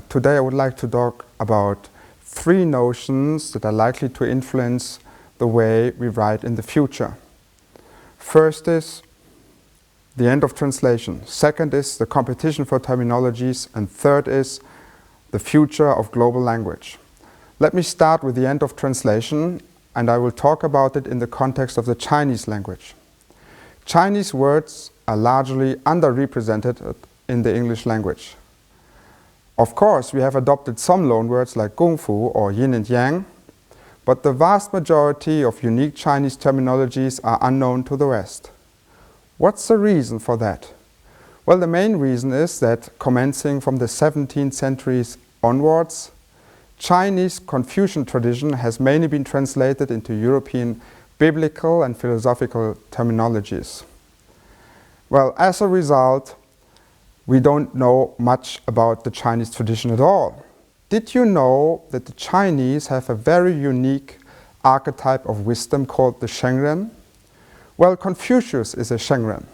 Today I would like to talk about 3 notions that are likely to influence the way we write in the future. First is the end of translation. Second is the competition for terminologies. And third is the future of global language. Let me start with the end of translation, and I will talk about it in the context of the Chinese language. Chinese words are largely underrepresented in the English language. Of course, we have adopted some loanwords like kungfu or yin and yang, but the vast majority of unique Chinese terminologies are unknown to the West. What's the reason for that? Well, the main reason is that, commencing from the 17th centuries onwards, Chinese Confucian tradition has mainly been translated into European biblical and philosophical terminologies. Well, as a result, we don't know much about the Chinese tradition at all. Did you know that the Chinese have a very unique archetype of wisdom called the Shengren? Well, Confucius is a Shengren.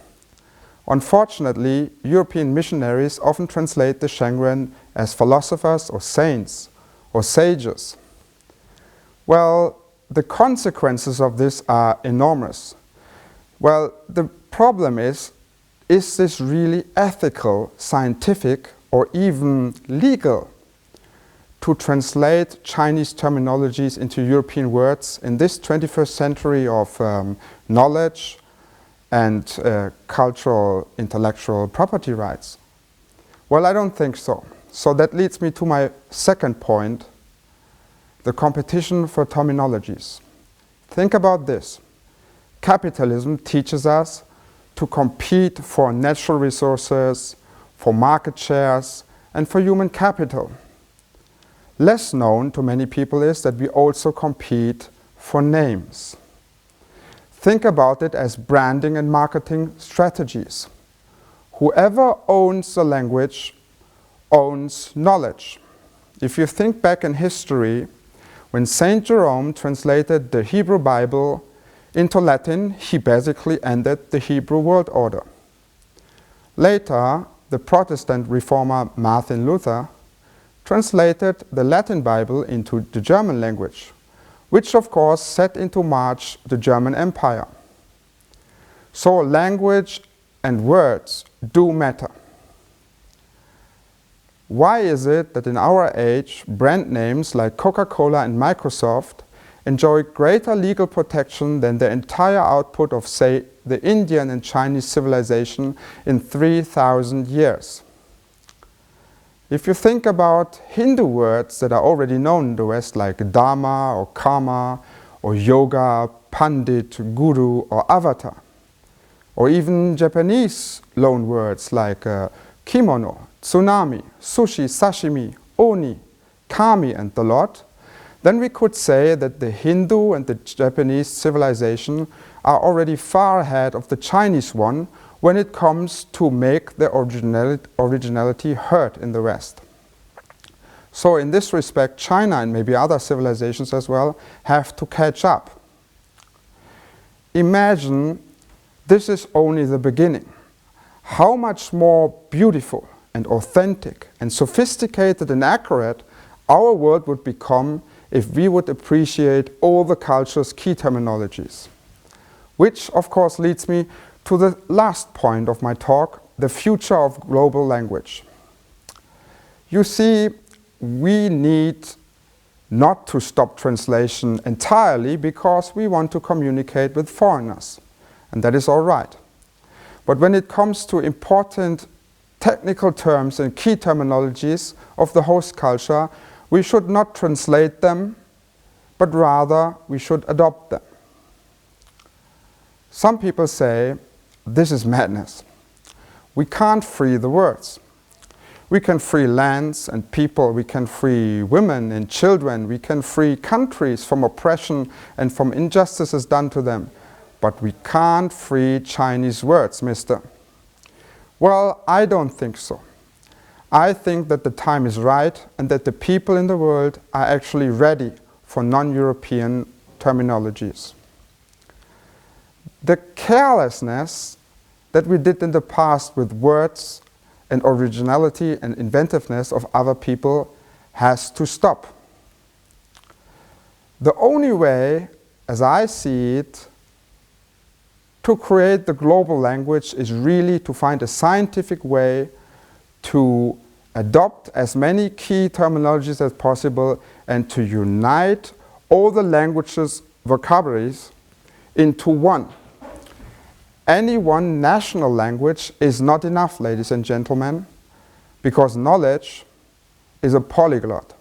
Unfortunately, European missionaries often translate the Shengren as philosophers or saints or sages. Well, the consequences of this are enormous. Well, the problem is this really ethical, scientific, or even legal to translate Chinese terminologies into European words in this 21st century of knowledge and cultural, intellectual property rights? Well, I don't think so. So that leads me to my second point, the competition for terminologies. Think about this. Capitalism teaches us to compete for natural resources, for market shares, and for human capital. Less known to many people is that we also compete for names. Think about it as branding and marketing strategies. Whoever owns the language owns knowledge. If you think back in history, when Saint Jerome translated the Hebrew Bible into Latin, he basically ended the Hebrew world order. Later, the Protestant reformer Martin Luther translated the Latin Bible into the German language, which of course set into march the German Empire. So language and words do matter. Why is it that in our age, brand names like Coca-Cola and Microsoft enjoy greater legal protection than the entire output of, say, the Indian and Chinese civilization in 3,000 years? If you think about Hindu words that are already known in the West, like Dharma or Karma or Yoga, Pandit, Guru or Avatar, or even Japanese loan words like kimono, tsunami, sushi, sashimi, oni, kami and the lot, then we could say that the Hindu and the Japanese civilization are already far ahead of the Chinese one when it comes to make the originality heard in the West. So in this respect, China and maybe other civilizations as well have to catch up. Imagine this is only the beginning. How much more beautiful and authentic and sophisticated and accurate our world would become if we would appreciate all the culture's key terminologies. Which of course leads me to the last point of my talk, the future of global language. You see, we need not to stop translation entirely because we want to communicate with foreigners, and that is all right. But when it comes to important technical terms and key terminologies of the host culture, we should not translate them, but rather we should adopt them. Some people say, this is madness. We can't free the words. We can free lands and people, we can free women and children, we can free countries from oppression and from injustices done to them. But we can't free Chinese words, mister. Well, I don't think so. I think that the time is right and that the people in the world are actually ready for non-European terminologies. The carelessness that we did in the past with words and originality and inventiveness of other people has to stop. The only way, as I see it, to create the global language is really to find a scientific way to adopt as many key terminologies as possible and to unite all the languages' vocabularies into one. Any one national language is not enough, ladies and gentlemen, because knowledge is a polyglot.